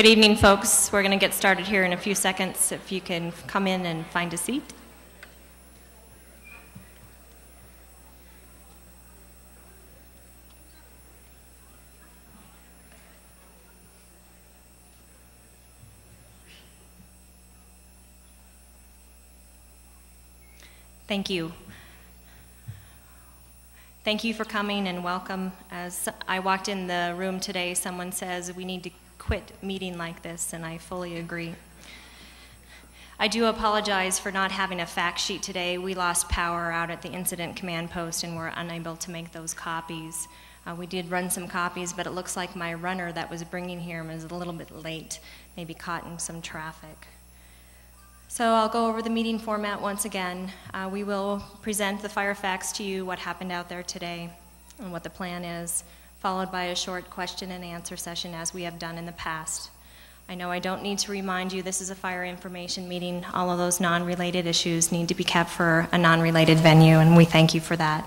Good evening, folks. We're going to get started here in a few seconds. If you can come in and find a seat. Thank you. Thank you for coming and welcome. As I walked in the room today, someone says we need to quit meeting like this, and I fully agree. I do apologize for not having a fact sheet today. We lost power out at the incident command post and were unable to make those copies. We did run some copies, but it looks like my runner that was bringing here was a little bit late, maybe caught in some traffic. So I'll go over the meeting format once again. We will present the fire facts to you, what happened out there today, and what the plan is, followed by a short question and answer session as we have done in the past. I know I don't need to remind you this is a fire information meeting. All of those non-related issues need to be kept for a non-related venue, and we thank you for that.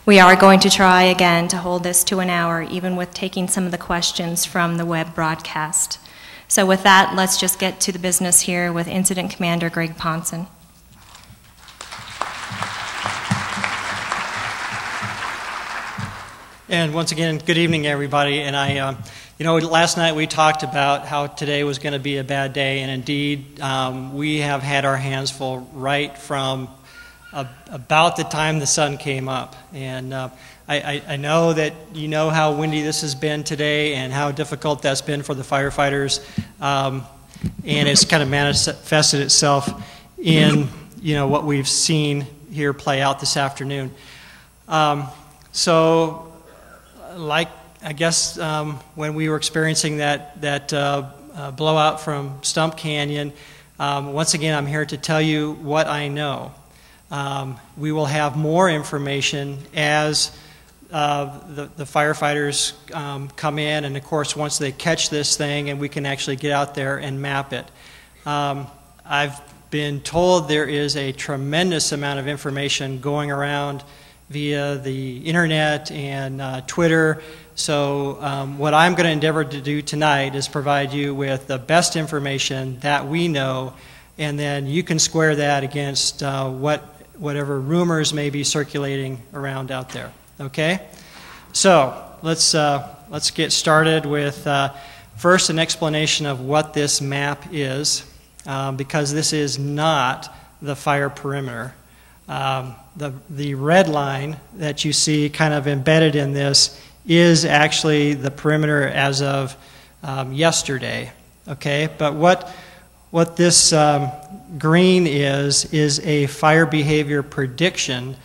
We are going to try again to hold this to an hour, even with taking some of the questions from the web broadcast. So with that, let's just get to the business here with Incident Commander Greg Thompson. And once again, good evening, everybody. And last night we talked about how today was going to be a bad day, and indeed, we have had our hands full right from about the time the sun came up. And I know that you know how windy this has been today and how difficult that's been for the firefighters, and it's kind of manifested itself in what we've seen here play out this afternoon. Like I guess when we were experiencing that blowout from Stump Canyon, once again I'm here to tell you what I know. We will have more information as the firefighters come in, and of course once they catch this thing and we can actually get out there and map it. I've been told there is a tremendous amount of information going around via the internet and Twitter. So what I'm going to endeavor to do tonight is provide you with the best information that we know, and then you can square that against whatever rumors may be circulating around out there. Okay? So let's get started with first an explanation of what this map is, because this is not the fire perimeter. The red line that you see kind of embedded in this is actually the perimeter as of yesterday. Okay, but what this green is a fire behavior prediction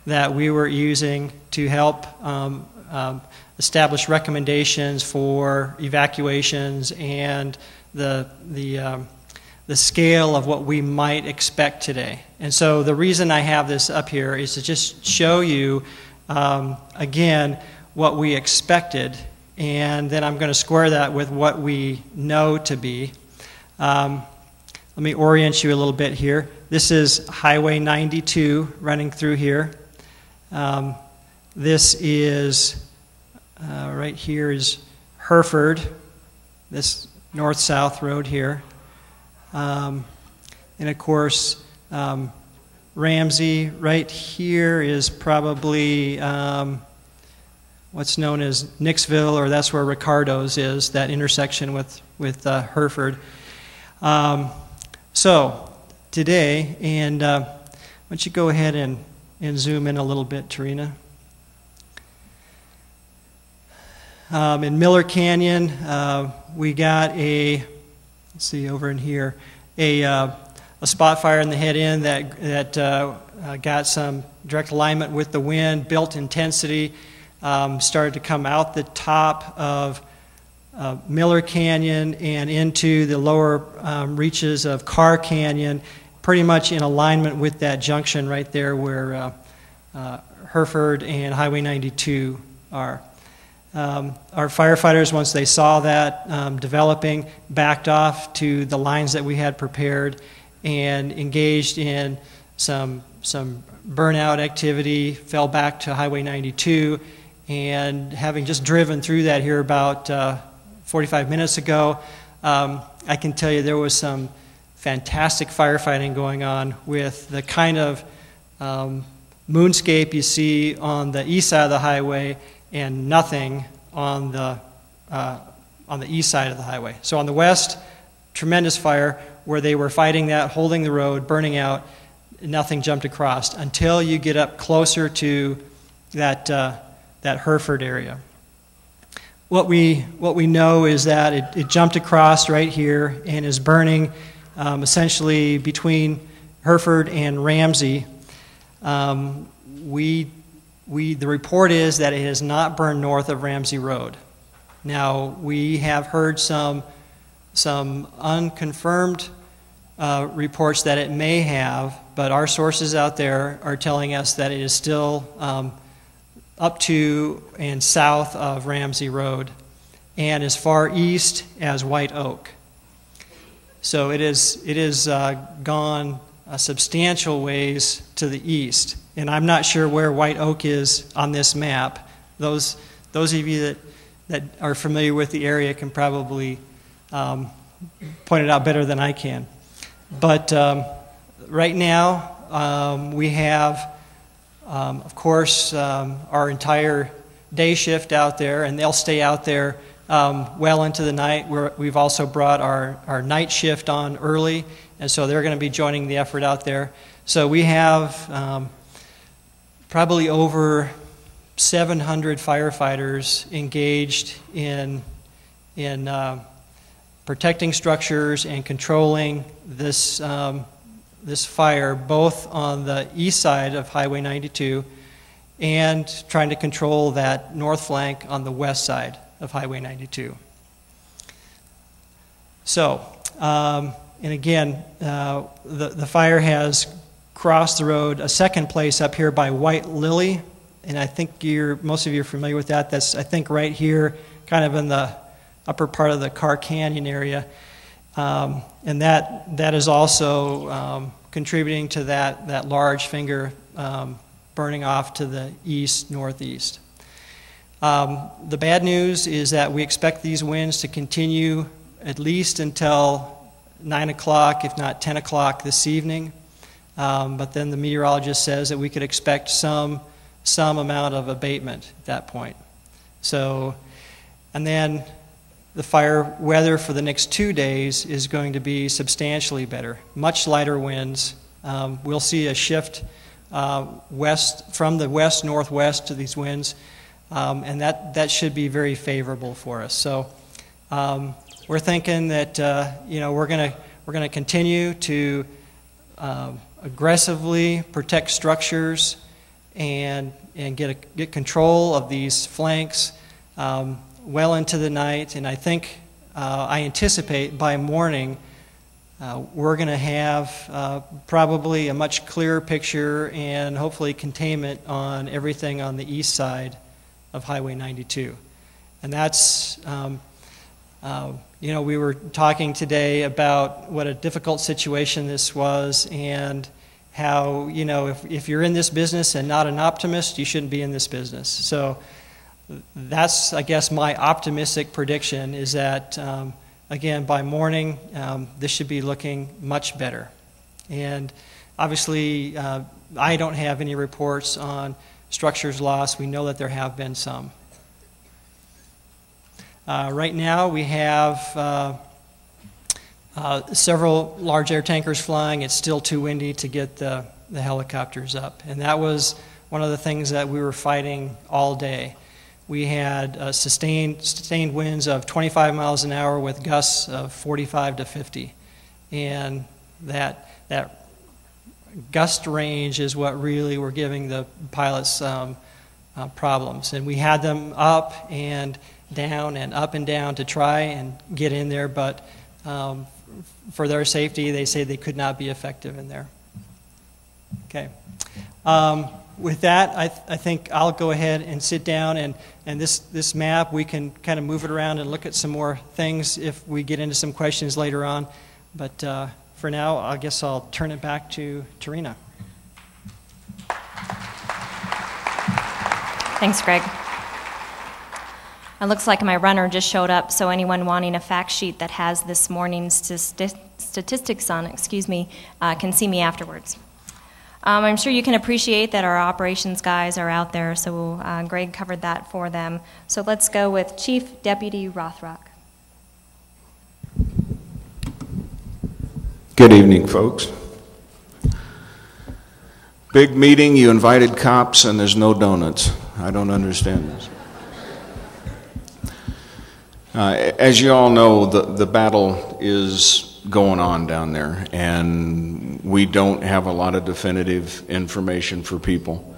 that we were using to help establish recommendations for evacuations and the scale of what we might expect today. And so the reason I have this up here is to just show you, again, what we expected, and then I'm going to square that with what we know to be. Let me orient you a little bit here. This is Highway 92 running through here. This is, right here is Hereford, this north-south road here. And of course, Ramsey right here is probably what's known as Nixville, or that's where Ricardo's is, that intersection with Hereford. So today, and why don't you go ahead and zoom in a little bit, Tarina. In Miller Canyon, we got let's see over in here, a spot fire in the head end that got some direct alignment with the wind, built intensity, started to come out the top of Miller Canyon and into the lower reaches of Carr Canyon, pretty much in alignment with that junction right there where Hereford and Highway 92 are. Our firefighters, once they saw that developing, backed off to the lines that we had prepared and engaged in some burnout activity, fell back to Highway 92, and having just driven through that here about 45 minutes ago, I can tell you there was some fantastic firefighting going on with the kind of moonscape you see on the east side of the highway and nothing on the east side of the highway. So on the west, tremendous fire where they were fighting that, holding the road, burning out, nothing jumped across until you get up closer to that Hereford area. What we know is that it jumped across right here and is burning essentially between Hereford and Ramsey. The report is that it has not burned north of Ramsey Road. Now, we have heard some unconfirmed reports that it may have, but our sources out there are telling us that it is still up to and south of Ramsey Road and as far east as White Oak. So it is gone a substantial ways to the east. And I'm not sure where White Oak is on this map. Those of you that are familiar with the area can probably point it out better than I can. But right now we have, of course, our entire day shift out there, and they'll stay out there well into the night. We've also brought our night shift on early, and so they're going to be joining the effort out there. So we have probably over 700 firefighters engaged in protecting structures and controlling this fire, both on the east side of Highway 92 and trying to control that north flank on the west side of Highway 92. So, and again, the fire has crossed the road a second place up here by White Lily, and I think most of you are familiar with that. That's, I think, right here, kind of in the upper part of the Carr Canyon area. And that is also contributing to that large finger burning off to the east, northeast. The bad news is that we expect these winds to continue at least until 9 o'clock, if not 10 o'clock this evening. But then the meteorologist says that we could expect some amount of abatement at that point. So, and then the fire weather for the next 2 days is going to be substantially better, much lighter winds. We'll see a shift west from the west-northwest to these winds, and that should be very favorable for us. So we're thinking that we're going to continue to aggressively protect structures and get control of these flanks well into the night, and I think I anticipate by morning we're going to have probably a much clearer picture and hopefully containment on everything on the east side of Highway 92. And that's, we were talking today about what a difficult situation this was and how, if you're in this business and not an optimist, you shouldn't be in this business. So that's, I guess, my optimistic prediction is that, again, by morning, this should be looking much better. And obviously, I don't have any reports on structures lost. We know that there have been some. Right now, we have several large air tankers flying. It's still too windy to get the helicopters up. And that was one of the things that we were fighting all day. We had sustained winds of 25 miles an hour with gusts of 45 to 50. And that gust range is what really were giving the pilots problems. And we had them up and down and up and down to try and get in there, but for their safety, they say they could not be effective in there. Okay. With that, I think I'll go ahead and sit down, and this map, we can kind of move it around and look at some more things if we get into some questions later on. But for now, I guess I'll turn it back to Tarina. Thanks, Greg. It looks like my runner just showed up, so anyone wanting a fact sheet that has this morning's statistics on it, can see me afterwards. I'm sure you can appreciate that our operations guys are out there, so Greg covered that for them. So let's go with Chief Deputy Rothrock. Good evening, folks. Big meeting, you invited cops, and there's no donuts. I don't understand this. As you all know, the battle is going on down there, and we don't have a lot of definitive information for people.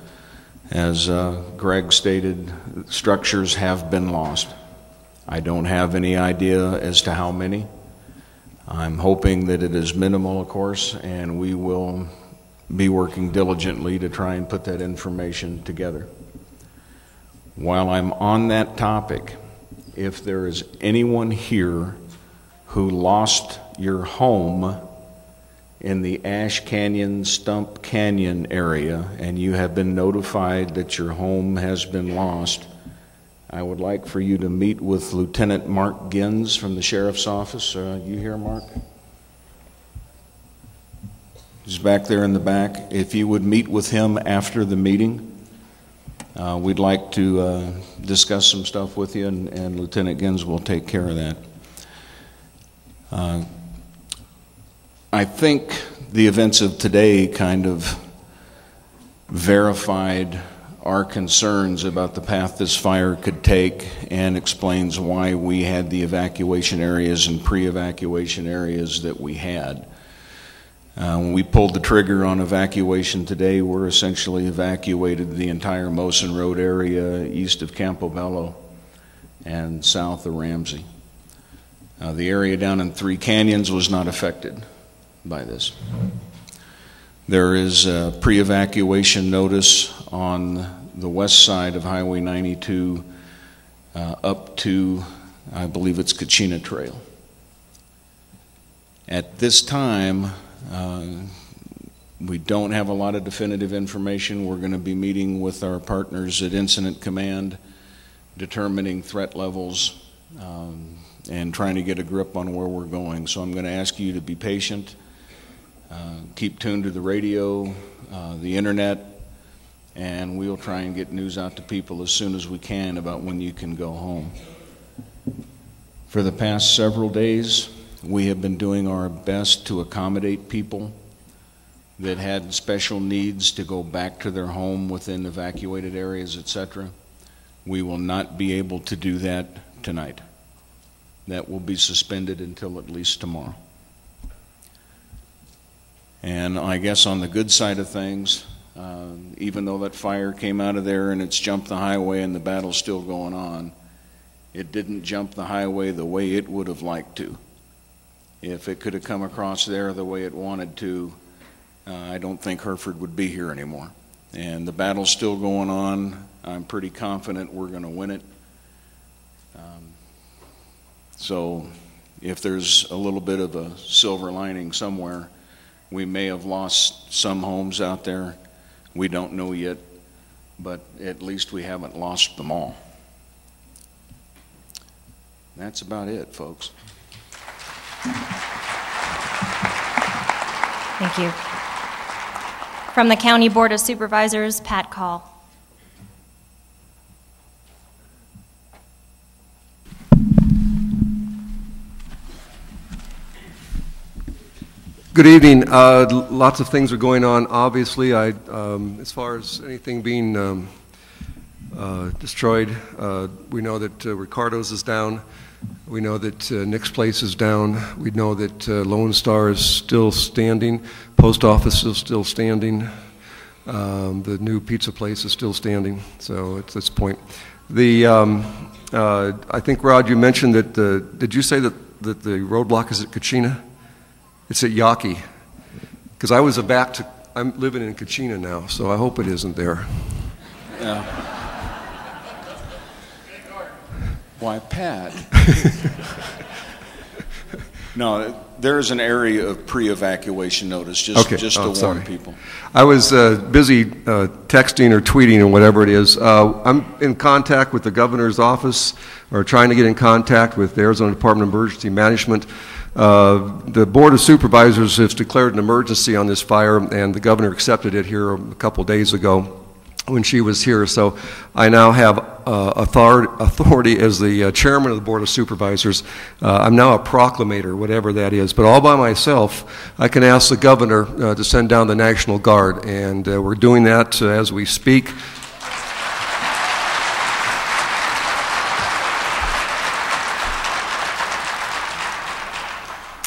As Greg stated, structures have been lost. I don't have any idea as to how many. I'm hoping that it is minimal, of course, and we will be working diligently to try and put that information together. While I'm on that topic, if there is anyone here who lost your home in the Ash Canyon, Stump Canyon area, and you have been notified that your home has been lost, I would like for you to meet with Lieutenant Mark Gins from the Sheriff's Office. You here, Mark? He's back there in the back. If you would meet with him after the meeting, we'd like to discuss some stuff with you, and Lieutenant Gins will take care of that. I think the events of today kind of verified our concerns about the path this fire could take and explains why we had the evacuation areas and pre-evacuation areas that we had. When we pulled the trigger on evacuation today, we're essentially evacuated the entire Mosen Road area east of Campobello and south of Ramsey. The area down in Three Canyons was not affected by this. There is a pre-evacuation notice on the west side of Highway 92 up to, I believe it's Kachina Trail. At this time, we don't have a lot of definitive information. We're going to be meeting with our partners at Incident Command, determining threat levels, and trying to get a grip on where we're going. So I'm going to ask you to be patient, keep tuned to the radio, the internet, and we'll try and get news out to people as soon as we can about when you can go home. For the past several days, we have been doing our best to accommodate people that had special needs to go back to their home within evacuated areas, etc. We will not be able to do that tonight. That will be suspended until at least tomorrow. And I guess on the good side of things, even though that fire came out of there and it's jumped the highway and the battle's still going on, it didn't jump the highway the way it would have liked to. If it could have come across there the way it wanted to, I don't think Hereford would be here anymore. And the battle's still going on. I'm pretty confident we're going to win it. So if there's a little bit of a silver lining somewhere, we may have lost some homes out there. We don't know yet, but at least we haven't lost them all. That's about it, folks. Thank you. From the County Board of Supervisors, Pat Call. Good evening. Lots of things are going on. Obviously, as far as anything being destroyed, we know that Ricardo's is down. We know that Nick's Place is down. We know that Lone Star is still standing. Post Office is still standing. The new pizza place is still standing. So at this point, I think Rod, you mentioned that did you say that the roadblock is at Kachina? It's at Yawkey, because I was I'm living in Kachina now, so I hope it isn't there. Yeah. Why, Pat? No, there's an area of pre-evacuation notice, just to warn people. I was busy texting or tweeting or whatever it is. I'm in contact with the governor's office, or trying to get in contact with the Arizona Department of Emergency Management. The Board of Supervisors has declared an emergency on this fire, and the governor accepted it here a couple days ago when she was here. So I now have authority as the chairman of the Board of Supervisors. I'm now a proclamator, whatever that is. But all by myself, I can ask the governor to send down the National Guard, and we're doing that as we speak.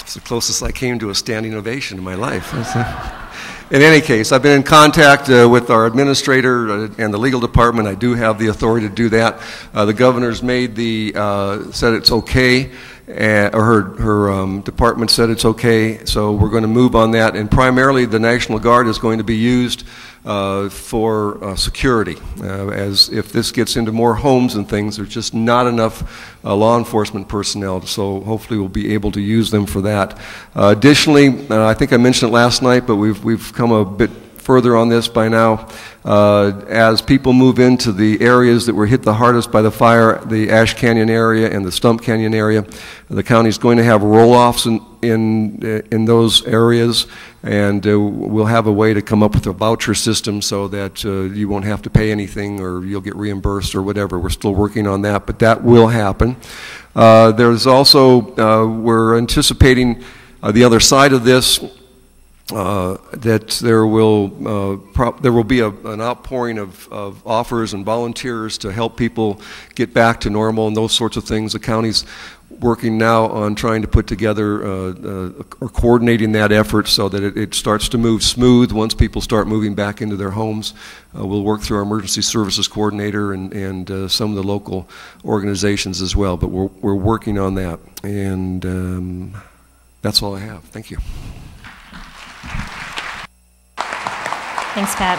It's the closest I came to a standing ovation in my life. In any case, I've been in contact with our administrator and the legal department. I do have the authority to do that. The governor's made said it's okay, or her department said it's okay, so we're going to move on that. And primarily, the National Guard is going to be used for security. As if this gets into more homes and things, there's just not enough law enforcement personnel, so hopefully we'll be able to use them for that. Additionally, I think I mentioned it last night, but we've come a bit further on this by now. As people move into the areas that were hit the hardest by the fire, the Ash Canyon area and the Stump Canyon area, the county is going to have roll-offs in those areas, and we'll have a way to come up with a voucher system so that you won't have to pay anything or you'll get reimbursed or whatever. We're still working on that, but that will happen. There's also, we're anticipating the other side of this, that there will be an outpouring of offers and volunteers to help people get back to normal and those sorts of things. The county's working now on trying to put together or coordinating that effort so that it starts to move smooth once people start moving back into their homes. We'll work through our emergency services coordinator and some of the local organizations as well, but we're working on that, and that's all I have. Thank you. Thanks, Pat.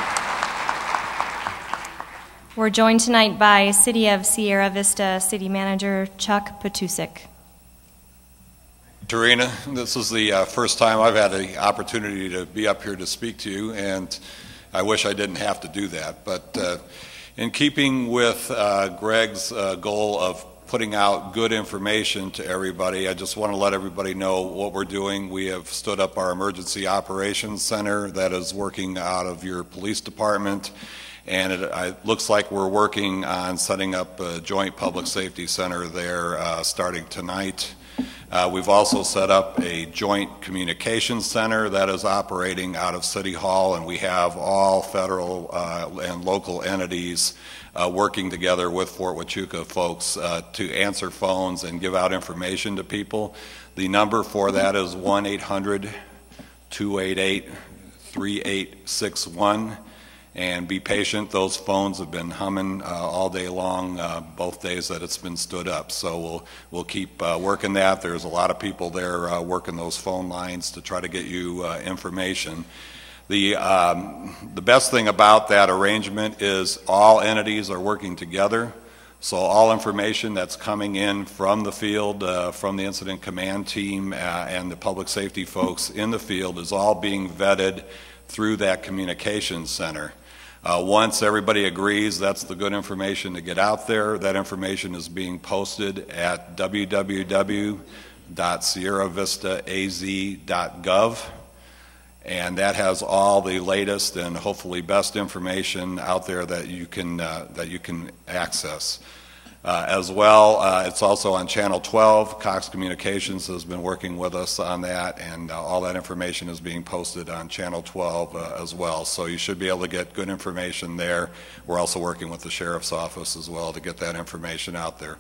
We're joined tonight by City of Sierra Vista City Manager Chuck Pitou. Tarina, this is the first time I've had the opportunity to be up here to speak to you, and I wish I didn't have to do that. But in keeping with Greg's goal of putting out good information to everybody, I just want to let everybody know what we're doing. We have stood up our Emergency Operations Center that is working out of your police department, and it looks like we're working on setting up a joint public safety center there starting tonight. We've also set up a joint communications center that is operating out of City Hall, and we have all federal and local entities working together with Fort Huachuca folks to answer phones and give out information to people. The number for that is 1-800-288-3861. And be patient. Those phones have been humming all day long, both days that it's been stood up. So we'll keep working that. There's a lot of people there working those phone lines to try to get you information. The best thing about that arrangement is all entities are working together. So all information that's coming in from the field, from the incident command team and the public safety folks in the field is all being vetted through that communications center. Once everybody agrees that's the good information to get out there, that information is being posted at www.sierravistaaz.gov, and that has all the latest and hopefully best information out there that you can access. As well, it's also on Channel 12. Cox Communications has been working with us on that, and all that information is being posted on Channel 12 as well. So you should be able to get good information there. We're also working with the Sheriff's Office as well to get that information out there.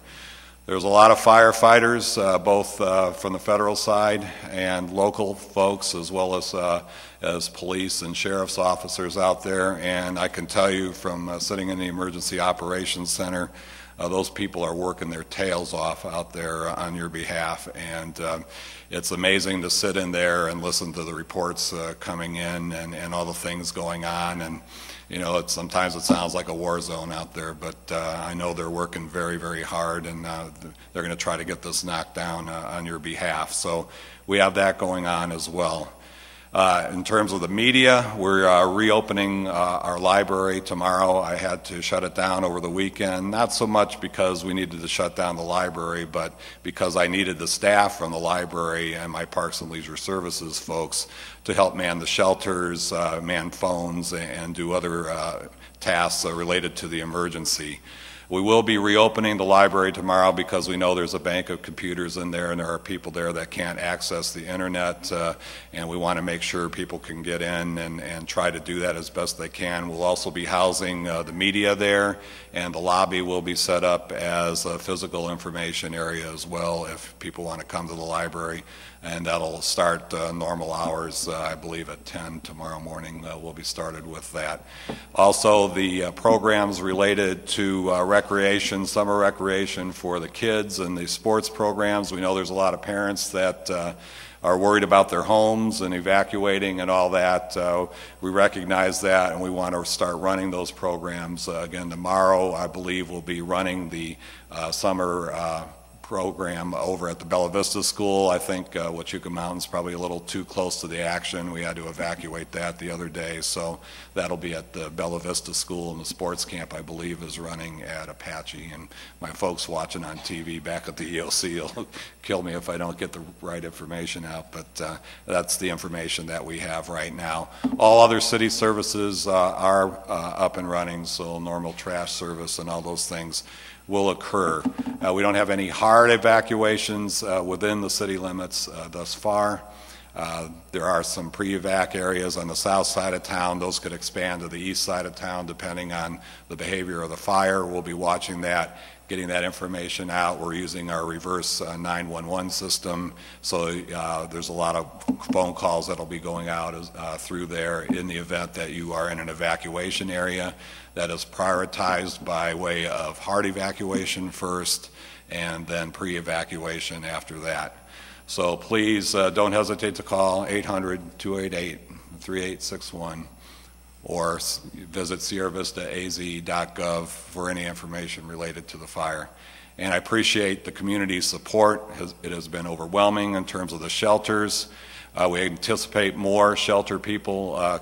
There's a lot of firefighters, both from the federal side and local folks, as well as police and sheriff's officers out there. And I can tell you from sitting in the Emergency Operations Center, those people are working their tails off out there on your behalf, and it's amazing to sit in there and listen to the reports coming in and all the things going on. And you know, sometimes it sounds like a war zone out there, but I know they're working very, very hard, and they're going to try to get this knocked down on your behalf. So we have that going on as well. In terms of the media, we're reopening our library tomorrow. I had to shut it down over the weekend, not so much because we needed to shut down the library, but because I needed the staff from the library and my Parks and Leisure Services folks to help man the shelters, man phones, and do other tasks related to the emergency. We will be reopening the library tomorrow because we know there's a bank of computers in there and there are people there that can't access the internet, and we want to make sure people can get in and try to do that as best they can. We'll also be housing the media there, and the lobby will be set up as a physical information area as well if people want to come to the library. And that'll start normal hours, I believe, at 10 tomorrow morning. We'll be started with that. Also, the programs related to recreation, summer recreation for the kids and the sports programs. We know there's a lot of parents that are worried about their homes and evacuating and all that. We recognize that, and we want to start running those programs. Again, tomorrow, I believe, we'll be running the summer program over at the Bella Vista School. I think Huachuca Mountain's probably a little too close to the action. We had to evacuate that the other day, so that'll be at the Bella Vista School, and the sports camp, I believe, is running at Apache. And my folks watching on TV back at the EOC will kill me if I don't get the right information out, but that's the information that we have right now. All other city services are up and running, so normal trash service and all those things will occur. We don't have any hard evacuations within the city limits thus far. There are some pre-evac areas on the south side of town. Those could expand to the east side of town depending on the behavior of the fire. We'll be watching that, getting that information out. We're using our reverse 911 system, so there's a lot of phone calls that'll be going out through there in the event that you are in an evacuation area. That is prioritized by way of hard evacuation first and then pre-evacuation after that. So please don't hesitate to call 800-288-3861 or visit sierravistaaz.gov for any information related to the fire. And I appreciate the community's support. It has been overwhelming in terms of the shelters. We anticipate more shelter people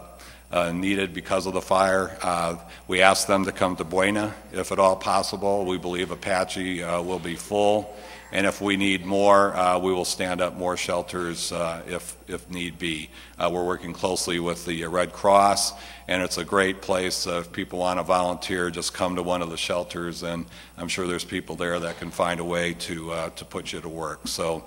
needed because of the fire. We asked them to come to Buena if at all possible. We believe Apache will be full, and if we need more, we will stand up more shelters if need be. We're working closely with the Red Cross, and it's a great place. If people want to volunteer, just come to one of the shelters, and I'm sure there's people there that can find a way to put you to work. So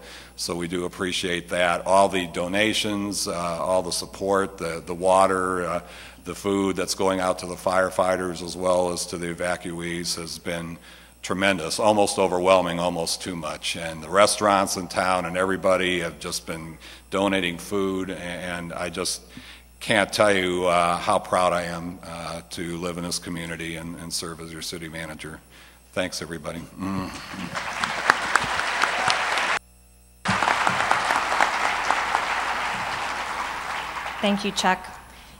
we do appreciate that. All the donations, all the support, the water, the food that's going out to the firefighters as well as to the evacuees has been tremendous, almost overwhelming, almost too much. And the restaurants in town and everybody have just been donating food, and I just can't tell you how proud I am to live in this community and serve as your city manager. Thanks, everybody. Thank you, Chuck.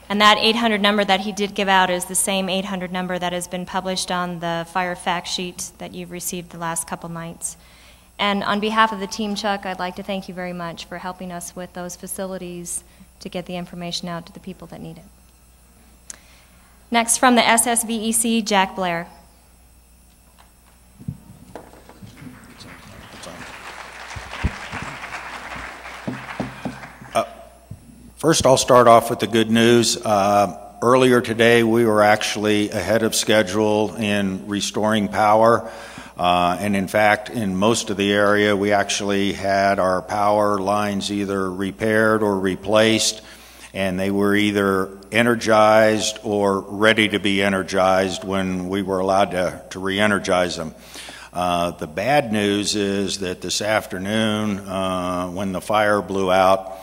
And that 800 number that he did give out is the same 800 number that has been published on the fire fact sheet that you've received the last couple nights. And on behalf of the team, Chuck, I'd like to thank you very much for helping us with those facilities to get the information out to the people that need it. Next, from the SSVEC, Jack Blair. First, I'll start off with the good news. Earlier today, we were actually ahead of schedule in restoring power. And in fact, in most of the area, we actually had our power lines either repaired or replaced, and they were either energized or ready to be energized when we were allowed to re-energize them. The bad news is that this afternoon, when the fire blew out,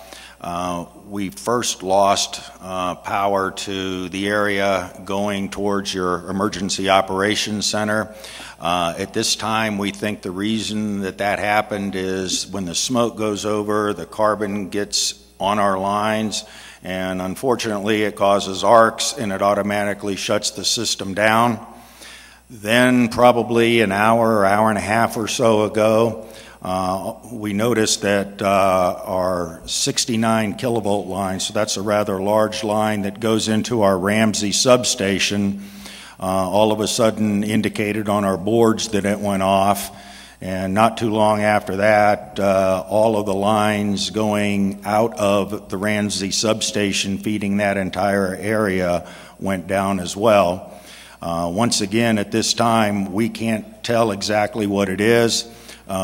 we first lost power to the area going towards your emergency operations center. At this time, we think the reason that that happened is when the smoke goes over, the carbon gets on our lines, and unfortunately it causes arcs and it automatically shuts the system down. Then probably an hour and a half or so ago, we noticed that our 69 kilovolt line, so that's a rather large line that goes into our Ramsey substation, all of a sudden indicated on our boards that it went off. And not too long after that, all of the lines going out of the Ramsey substation feeding that entire area went down as well. Once again, at this time, we can't tell exactly what it is.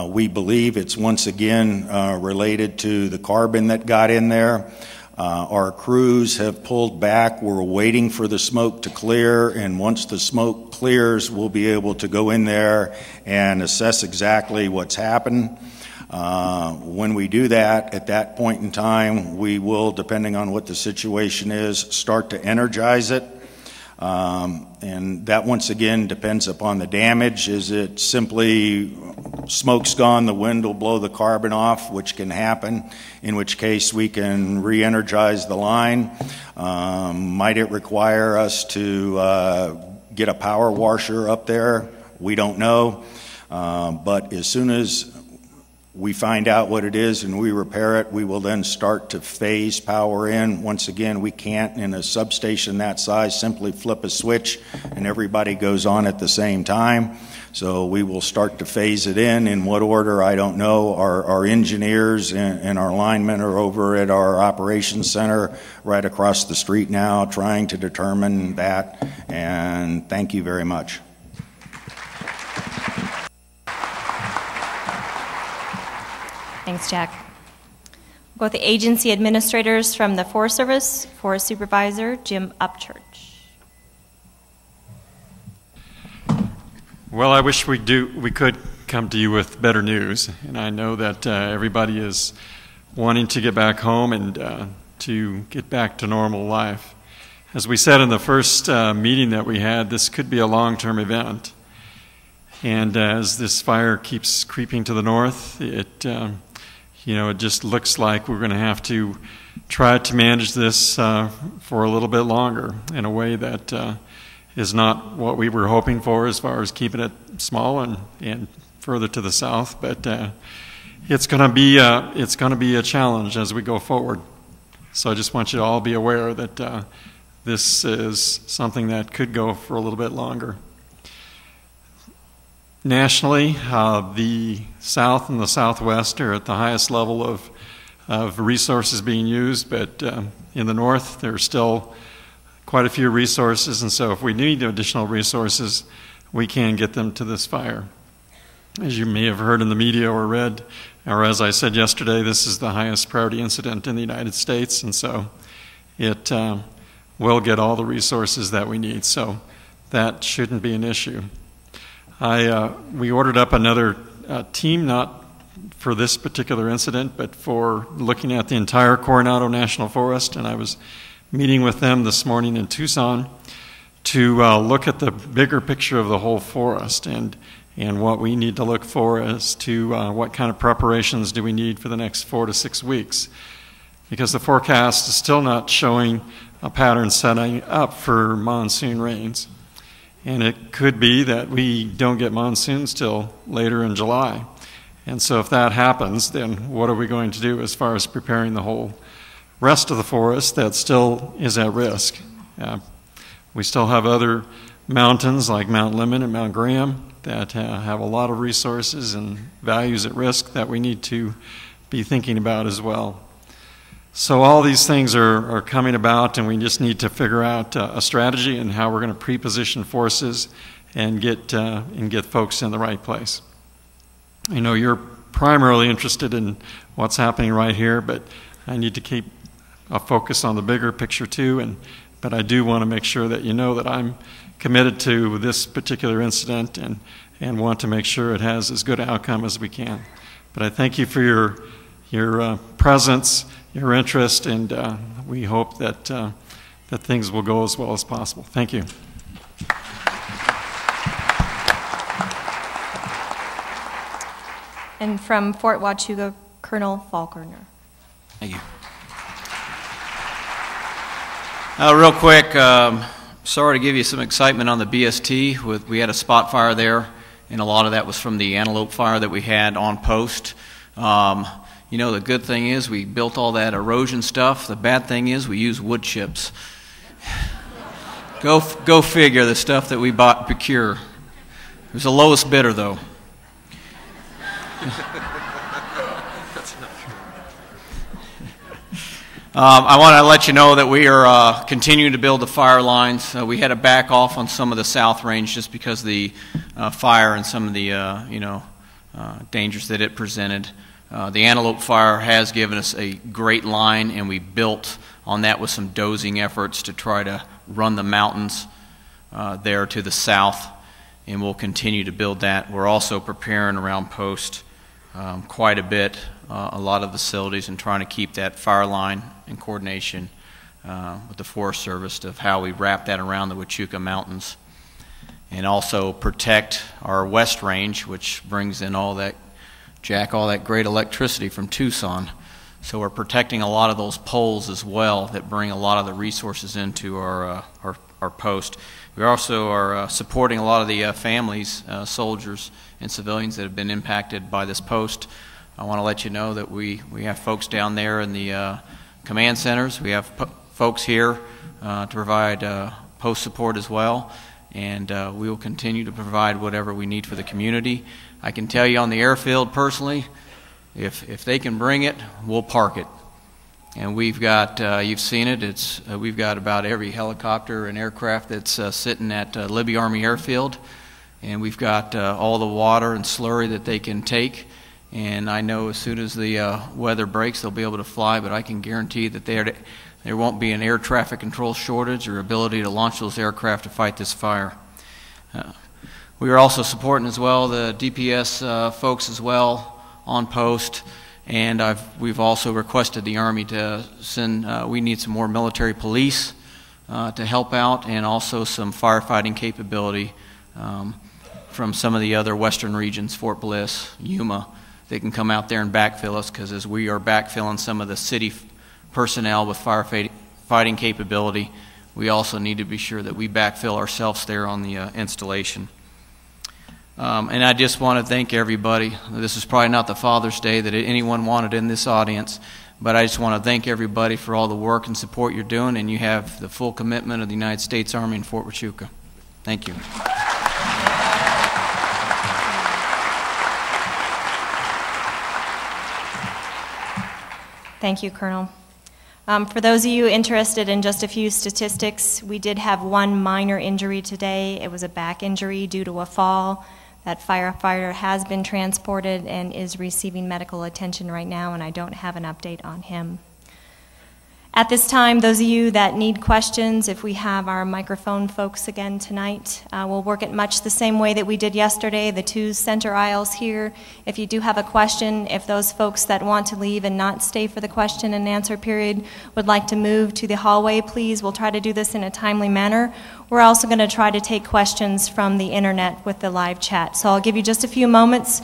We believe it's once again related to the carbon that got in there. Our crews have pulled back. We're waiting for the smoke to clear, and once the smoke clears, we'll be able to go in there and assess exactly what's happened. When we do that, at that point in time, we will, depending on what the situation is, start to energize it. And that once again depends upon the damage. Is it simply smoke's gone, the wind will blow the carbon off, which can happen, in which case we can re-energize the line. Might it require us to get a power washer up there? We don't know. But as soon as we find out what it is and we repair it, we will then start to phase power in. Once again, we can't, in a substation that size, simply flip a switch and everybody goes on at the same time. So we will start to phase it in what order, I don't know. Our engineers and our linemen are over at our operations center right across the street now trying to determine that. And thank you very much. Thanks, Jack. We'll go with the agency administrators from the Forest Service. Forest Supervisor Jim Upchurch. Well, I wish we could come to you with better news, and I know that everybody is wanting to get back home and to get back to normal life. As we said in the first meeting that we had, this could be a long-term event, and as this fire keeps creeping to the north, it just looks like we're going to have to try to manage this for a little bit longer in a way that is not what we were hoping for as far as keeping it small and further to the south. But it's going to be a challenge as we go forward. So I just want you to all be aware that this is something that could go for a little bit longer. Nationally, the South and the Southwest are at the highest level of resources being used, but in the North, there's still quite a few resources, and so if we need additional resources, we can get them to this fire. As you may have heard in the media or read, or as I said yesterday, this is the highest priority incident in the United States, and so it will get all the resources that we need, so that shouldn't be an issue. We ordered up another team, not for this particular incident, but for looking at the entire Coronado National Forest, and I was meeting with them this morning in Tucson to look at the bigger picture of the whole forest and what we need to look for as to what kind of preparations do we need for the next 4 to 6 weeks, because the forecast is still not showing a pattern setting up for monsoon rains. And it could be that we don't get monsoons till later in July. And so if that happens, then what are we going to do as far as preparing the whole rest of the forest that still is at risk? We still have other mountains like Mount Lemmon and Mount Graham that have a lot of resources and values at risk that we need to be thinking about as well. So all these things are coming about, and we just need to figure out a strategy and how we're going to pre-position forces and get folks in the right place. I know you're primarily interested in what's happening right here, but I need to keep a focus on the bigger picture too. But I do want to make sure that you know that I'm committed to this particular incident and want to make sure it has as good an outcome as we can. But I thank you for your presence, your interest, and we hope that things will go as well as possible. Thank you. And from Fort Huachuca, Colonel Falconer. Thank you. Real quick, sorry to give you some excitement on the BST. We had a spot fire there, and a lot of that was from the antelope fire that we had on post. You know, the good thing is we built all that erosion stuff. The bad thing is we use wood chips. Go figure, the stuff that we procure. It was the lowest bidder, though. I want to let you know that we are continuing to build the fire lines. We had to back off on some of the south range just because of the fire and some of the dangers that it presented. The antelope fire has given us a great line, and we built on that with some dozing efforts to try to run the mountains there to the south, and we'll continue to build that. We're also preparing around post quite a bit, a lot of facilities, and trying to keep that fire line in coordination with the Forest Service of how we wrap that around the Huachuca Mountains, and also protect our west range, which brings in all that great electricity from Tucson. So we're protecting a lot of those poles as well that bring a lot of the resources into our post. We also are supporting a lot of the families, soldiers, and civilians that have been impacted by this post. I want to let you know that we have folks down there in the command centers. We have folks here to provide post support as well, and we will continue to provide whatever we need for the community. I can tell you on the airfield personally, if they can bring it, we'll park it. And we've got, you've seen it, we've got about every helicopter and aircraft that's sitting at Libby Army Airfield, and we've got all the water and slurry that they can take. And I know as soon as the weather breaks, they'll be able to fly, but I can guarantee that there won't be an air traffic control shortage or ability to launch those aircraft to fight this fire. We are also supporting as well the DPS folks as well on post, and we've also requested the Army to send, we need some more military police to help out, and also some firefighting capability from some of the other western regions, Fort Bliss, Yuma. They can come out there and backfill us, because as we are backfilling some of the city personnel with firefighting capability, we also need to be sure that we backfill ourselves there on the installation. And I just want to thank everybody. This is probably not the Father's Day that anyone wanted in this audience, but I just want to thank everybody for all the work and support you're doing, and you have the full commitment of the United States Army in Fort Huachuca. Thank you. Thank you, Colonel. For those of you interested in just a few statistics, we did have one minor injury today. It was a back injury due to a fall. That firefighter has been transported and is receiving medical attention right now, and I don't have an update on him. At this time, those of you that need questions, if we have our microphone folks again tonight, we'll work it much the same way that we did yesterday, the two center aisles here. If you do have a question, if those folks that want to leave and not stay for the question and answer period would like to move to the hallway, please, we'll try to do this in a timely manner. We're also going to try to take questions from the internet with the live chat. So I'll give you just a few moments